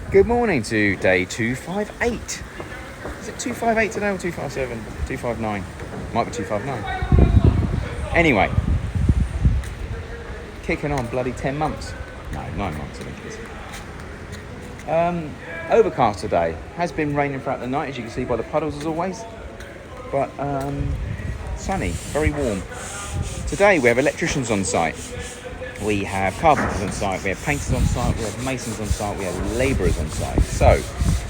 Good morning to day 258. Is it 258 today or 257? 259. Might be 259. Anyway, kicking on bloody 10 months. No, 9 months I think it is. Overcast today. Has been raining throughout the night, as you can see by the puddles as always. But sunny, very warm. Today we have electricians on site. We have carpenters on site, we have painters on site, we have masons on site, we have labourers on site. So,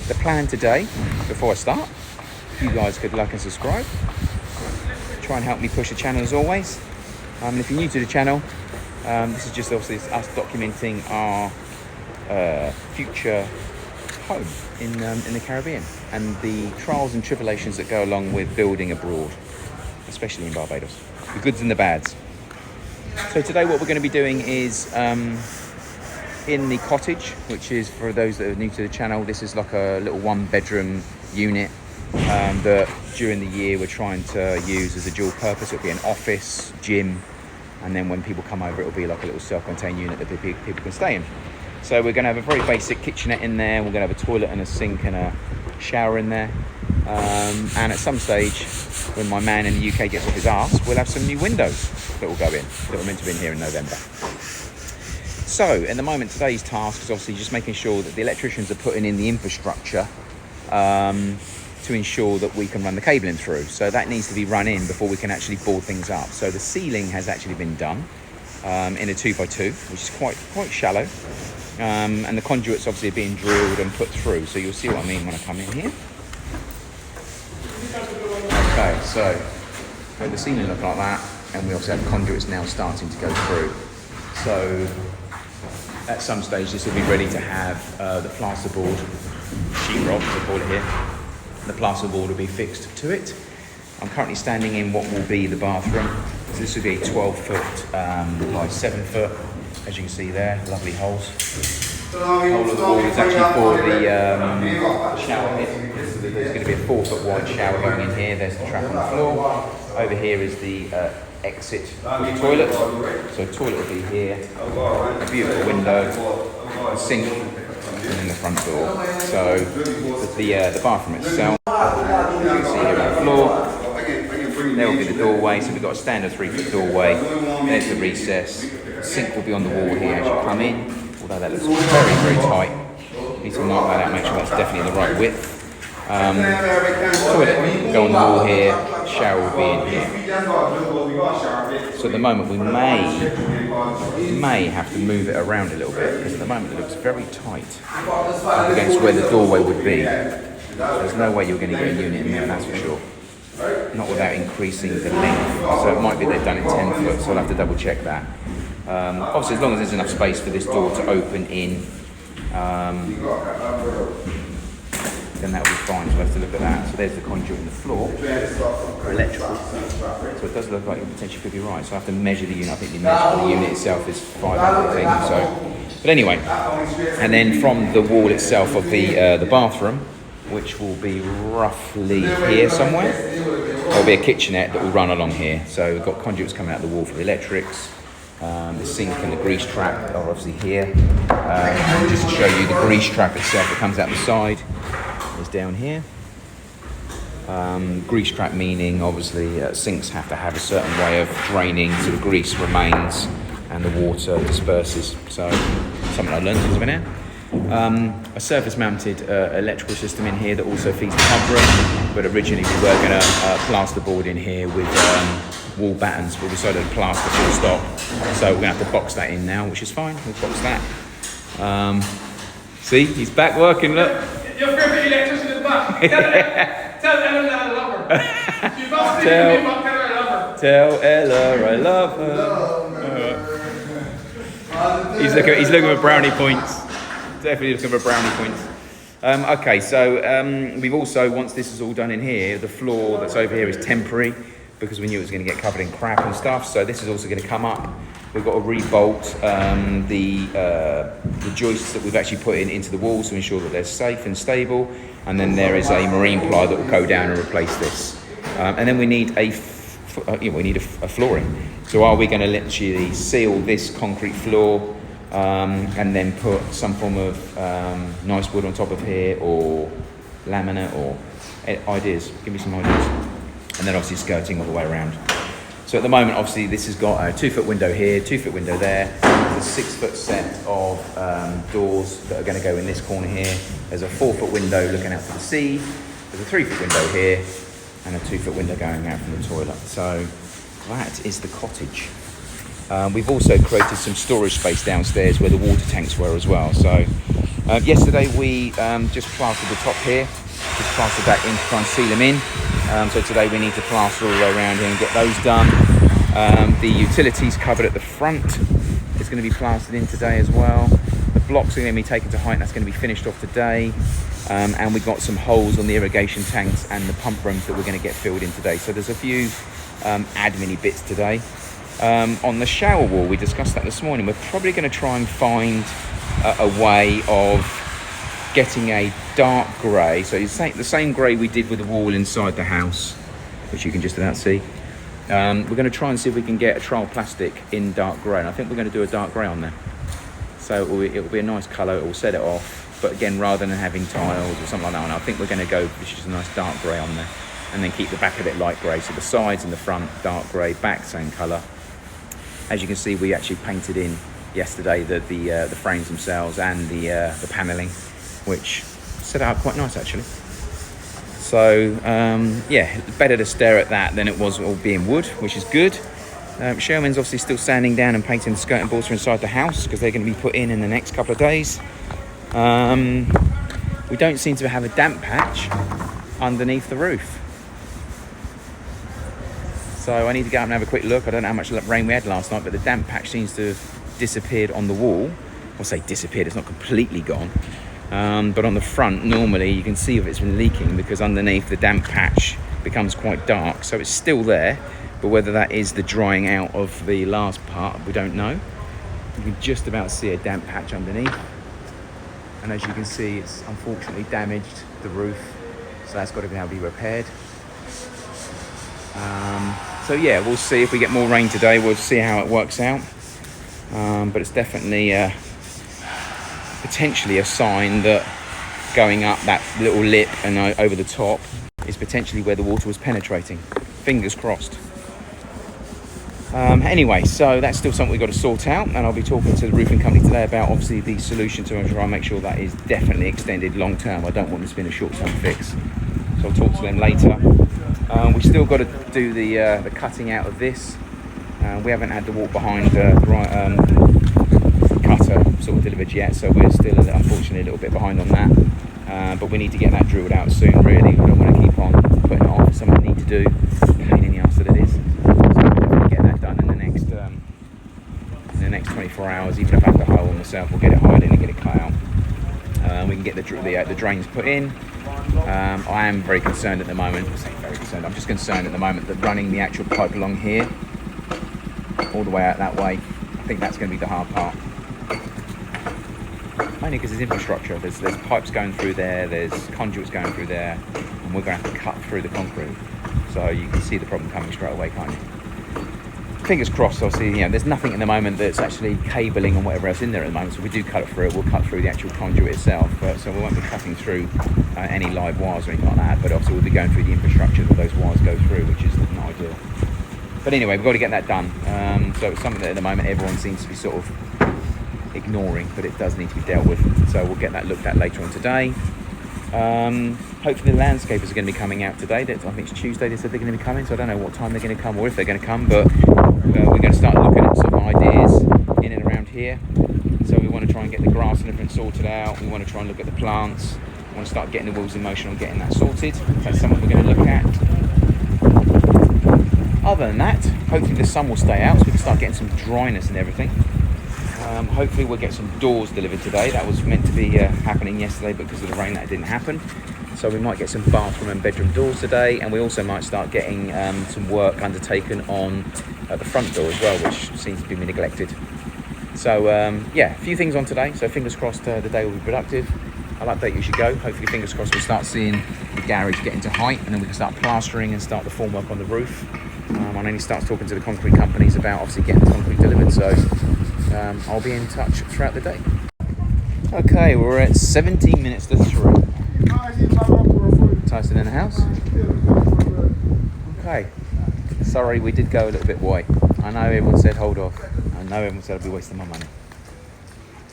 the plan today, before I start, you guys could like and subscribe. Try and help me push the channel as always. And if you're new to the channel, this is just obviously us documenting our future home in the Caribbean and the trials and tribulations that go along with building abroad, especially in Barbados. The goods and the bads. So today what we're going to be doing is in the cottage, which is, for those that are new to the channel, this is like a little 1-bedroom unit that during the year we're trying to use as a dual purpose. It'll be an office, gym, and then when people come over it'll be like a little self-contained unit that people can stay in. So we're going to have a very basic kitchenette in there, we're going to have a toilet and a sink and a shower in there. And at some stage, when my man in the UK gets off his arse, we'll have some new windows that will go in, that were meant to be in here in November. So, in the moment, today's task is obviously just making sure that the electricians are putting in the infrastructure to ensure that we can run the cabling through. So that needs to be run in before we can actually board things up. So the ceiling has actually been done in a 2x2, which is quite shallow. And the conduits obviously are being drilled and put through. So you'll see what I mean when I come in here. Okay, so the ceiling look like that, and we also have conduits now starting to go through. So at some stage this will be ready to have the plasterboard, sheetrock as I call it here. The plasterboard will be fixed to it. I'm currently standing in what will be the bathroom. So this will be a 12-foot by 7-foot, as you can see there, lovely holes. The whole of the wall is actually for the shower head. So there's going to be a 4-foot wide shower going in here. There's the trap on the floor. Over here is the exit for the toilet. So the toilet will be here. A beautiful window, a sink, and then the front door. So the bathroom itself, you can see here on the floor. There will be the doorway. So we've got a standard 3-foot doorway. There's the recess. The sink will be on the wall here as you come in. Although that looks very tight. You need to mark that out, make sure that's definitely the right width. Toilet will go on the wall here, shower will be in here. So at the moment we may have to move it around a little bit, because at the moment it looks very tight up against where the doorway would be. There's no way you're going to get a unit in there, that's for sure. Not without increasing the length. So it might be they've done it 10 foot, so I'll have to double check that. Obviously, as long as there's enough space for this door to open in, then that will be fine. So we'll have to look at that. So there's the conduit in the floor for electrical. So it does look like it potentially could be right. So I have to measure the unit. I think the measure of the unit itself is 500 things. So, but anyway, and then from the wall itself of the bathroom, which will be roughly here somewhere, there'll be a kitchenette that will run along here. So we've got conduits coming out the wall for the electrics. The sink and the grease trap are obviously here. Just to show you the grease trap itself that comes out the side is down here. Grease trap meaning obviously sinks have to have a certain way of draining so the grease remains and the water disperses. So something I learned since I've been here. A surface mounted electrical system in here that also feeds the pump room, but originally we were going to plasterboard in here with wall battens, but we decided to plaster full stop. So we're going to have to box that in now, which is fine. We'll box that. See, he's back working, look. Your favourite electrician is back. Tell Ella I love her. She's not speaking to me, but tell her I love her. Tell Ella I love her. He's looking for brownie points. Definitely looking for brownie points. Okay, so we've also, once this is all done in here, the floor that's over here is temporary, because we knew it was going to get covered in crap and stuff. So this is also going to come up. We've got to rebolt the joists that we've actually put into the walls to ensure that they're safe and stable. And then there is a marine ply that will go down and replace this. And then we need a flooring. So are we going to literally seal this concrete floor and then put some form of nice wood on top of here, or laminate, or ideas. Give me some ideas. And then obviously skirting all the way around. So at the moment, obviously, this has got a 2-foot window here, 2-foot window there. There's a 6-foot set of doors that are going to go in this corner here. There's a 4-foot window looking out to the sea. There's a 3-foot window here, and a 2-foot window going out from the toilet. So that is the cottage. We've also created some storage space downstairs where the water tanks were as well. So yesterday we just plastered the top here, just plastered that in to try and seal them in. So today we need to plaster all the way around here and get those done. The utilities cupboard at the front is going to be plastered in today as well. The blocks are going to be taken to height, and that's going to be finished off today. And we've got some holes on the irrigation tanks and the pump rooms that we're going to get filled in today. So there's a few admin-y bits today. On the shower wall, we discussed that this morning. We're probably going to try and find a way of getting a dark grey. So it's the same grey we did with the wall inside the house, which you can just about see. We're going to try and see if we can get a trial plastic in dark grey. And I think we're going to do a dark grey on there. So it will be a nice colour. It will set it off. But again, rather than having tiles or something like that, I think we're going to go with just a nice dark grey on there. And then keep the back of it light grey. So the sides and the front, dark grey, back, same colour. As you can see, we actually painted in yesterday the frames themselves and the panelling, which set out quite nice actually. So yeah, it's better to stare at that than it was all being wood, which is good. Sherman's obviously still sanding down and painting the skirting boards for inside the house because they're going to be put in the next couple of days. We don't seem to have a damp patch underneath the roof. So I need to go up and have a quick look. I don't know how much rain we had last night, but the damp patch seems to have disappeared on the wall. I'll say disappeared, it's not completely gone. But on the front, normally you can see if it's been leaking because underneath the damp patch becomes quite dark. So it's still there, but whether that is the drying out of the last part, we don't know. You can just about see a damp patch underneath. And as you can see, it's unfortunately damaged the roof. So that's got to be able to be repaired. So yeah, we'll see if we get more rain today. We'll see how it works out. But it's definitely potentially a sign that going up that little lip and over the top is potentially where the water was penetrating. Fingers crossed. Anyway, so that's still something we've got to sort out, and I'll be talking to the roofing company today about obviously the solution to try and make sure that is definitely extended long term. I don't want this to be a short-term fix. So I'll talk to them later. We've still got to do the cutting out of this. We haven't had the walk behind cutter sort of delivered yet, so we're still unfortunately a little bit behind on that. But we need to get that drilled out soon, really. We don't want to keep on putting it off. It's something we need to do. Pain in the arse that it is. So we'll definitely get that done in the next 24 hours. Even if I have to hire one myself, we'll get it hired in and get it cut out. We can get the drains put in. I am very concerned at the moment. I say very concerned. I'm just concerned at the moment that running the actual pipe along here, all the way out that way, I think that's going to be the hard part. Mainly because there's infrastructure. There's pipes going through there. There's conduits going through there, and we're going to have to cut through the concrete. So you can see the problem coming straight away, can't you? Fingers crossed. Obviously, there's nothing at the moment that's actually cabling and whatever else in there at the moment. So if we do cut it through, we'll cut through the actual conduit itself. So we won't be cutting through any live wires or anything like that. But obviously, we'll be going through the infrastructure that those wires go through, which is not ideal. But anyway, we've got to get that done. So it's something that at the moment everyone seems to be sort of ignoring, but it does need to be dealt with. So we'll get that looked at later on today. Hopefully the landscapers are going to be coming out today. I think it's Tuesday they said they're going to be coming, so I don't know what time they're going to come or if they're going to come, but we're going to start looking at some ideas in and around here. So we want to try and get the grass and everything sorted out. We want to try and look at the plants. We want to start getting the wheels in motion on getting that sorted. That's something we're going to look at. Other than that, hopefully the sun will stay out so we can start getting some dryness and everything. Hopefully we'll get some doors delivered today. That was meant to be happening yesterday, but because of the rain that didn't happen. So we might get some bathroom and bedroom doors today, and we also might start getting some work undertaken on the front door as well, which seems to be neglected. So yeah, a few things on today, so fingers crossed the day will be productive. I'll update you as you go. Hopefully fingers crossed we'll start seeing the garage get into height, and then we can start plastering and start the formwork on the roof. I need to start talking to the concrete companies about obviously getting the concrete delivered, so I'll be in touch throughout the day. Okay, we're at 17 minutes to 3. Tyson in the house. Okay. Sorry, we did go a little bit white. I know everyone said hold off. I know everyone said I'd be wasting my money.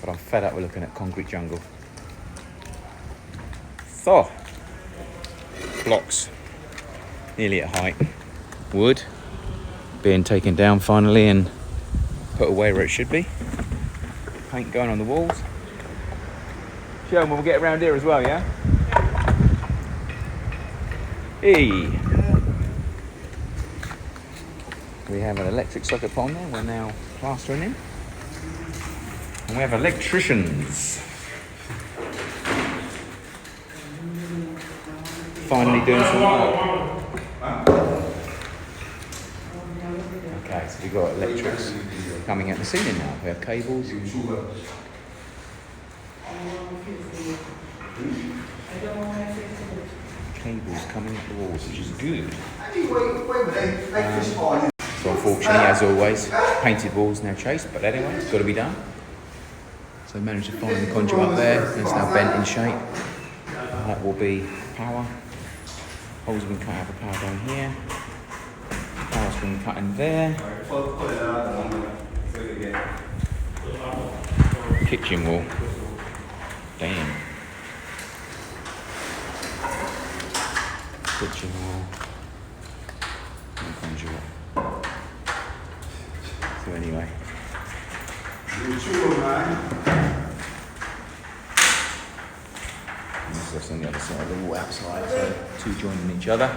But I'm fed up with looking at concrete jungle. So, blocks. Nearly at height. Wood being taken down finally and put away where it should be. Paint going on the walls. Sherman, we'll get around here as well, yeah? Hey! We have an electric socket on there, we're now plastering in. And we have electricians. Finally doing some work. Okay, so we've got electrics coming out the ceiling now. We have cables. Cables coming up the walls, which is good. So unfortunately, as always, painted walls now chased, but anyway, it's got to be done. So managed to find the conduit up there. It's now bent in shape. And that will be power. Holes have been cut out for power down here. Power's been cut in there. Kitchen wall. Damn. Kitchen wall. And conduit. So anyway. This on the other side, the wall outside, so two joining each other.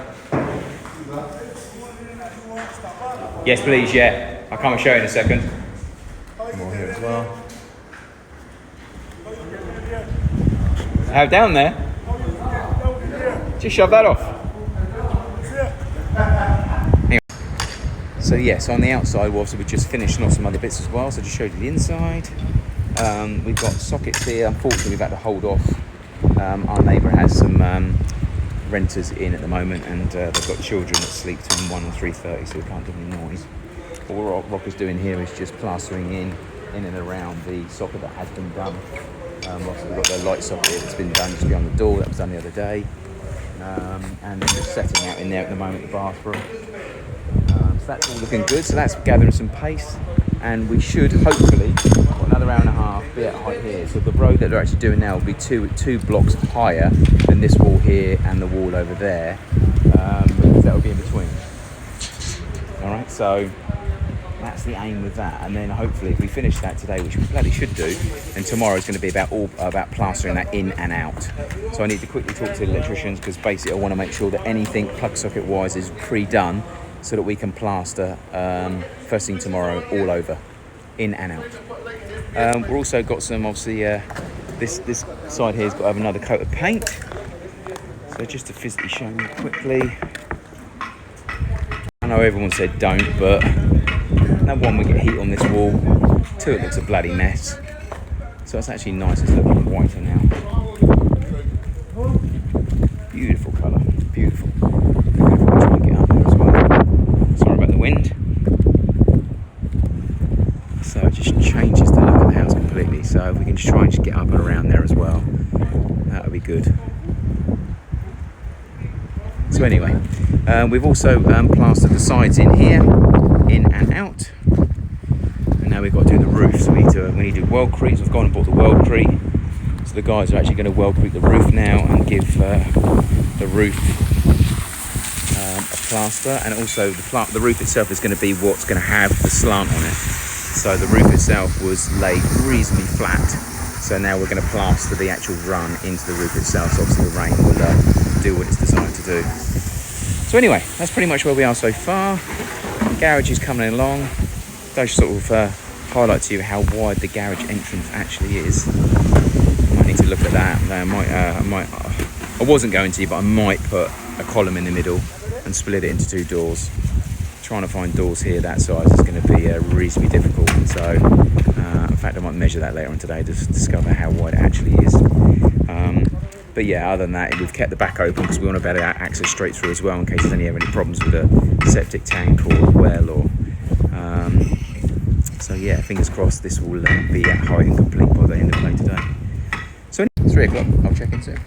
Yes, please, yeah. I'll come and show you in a second. More here as well. How down there? Just shove that off. Anyway. So yes, on the outside, we just finished off some other bits as well. So I just showed you the inside. We've got sockets here. Unfortunately, we've had to hold off. Our neighbour has some renters in at the moment, and they've got children that sleep between 1 and 3:30, so we can't do any noise. What Rock is doing here is just plastering in and around the socket that has been done. Obviously, we've got the light socket that's been done just beyond the door, that was done the other day. And just setting out in there at the moment, the bathroom. So that's all looking good, so that's gathering some pace. And we should hopefully, another hour and a half, be at height here. So the road that they're actually doing now will be two blocks higher than this wall here and the wall over there, because that will be in between. All right, so that's the aim with that. And then hopefully, if we finish that today, which we bloody should do, then tomorrow is going to be about plastering that in and out. So I need to quickly talk to the electricians, because basically I want to make sure that anything plug socket wise is pre-done, so that we can plaster first thing tomorrow all over, in and out. We've also got some, obviously, this side here has got to have another coat of paint. So just to physically show you quickly. I know everyone said don't, but number one, we get heat on this wall. Two, it looks a bloody mess. So it's actually nice, it's looking whiter now. Beautiful colour, beautiful. Try and get up there as well. Sorry about the wind. So it just changes the look of the house completely. So if we can just try and just get up and around there as well, that would be good. So anyway, we've also plastered the sides in here, in and out. And now we've got to do the roof. So we need to do weldcrete. So we've gone and bought the weldcrete. So the guys are actually going to weldcrete the roof now and give the roof a plaster. And also the roof itself is going to be what's going to have the slant on it. So the roof itself was laid reasonably flat. So now we're going to plaster the actual run into the roof itself. So obviously the rain will do what it's designed to do. So anyway, that's pretty much where we are so far. Garage is coming along. Those sort of highlight to you how wide the garage entrance actually is. I might need to look at that. I wasn't going to, but I might put a column in the middle and split it into two doors. Trying to find doors here that size is going to be reasonably difficult. So, in fact, I might measure that later on today to discover how wide it actually is. But yeah, other than that, we've kept the back open because we want to be able to access straight through as well in case there's any problems with a septic tank or a well. So yeah. yeah, fingers crossed this will be at height and complete by the end of the day today. So 3 o'clock, I'll check in soon.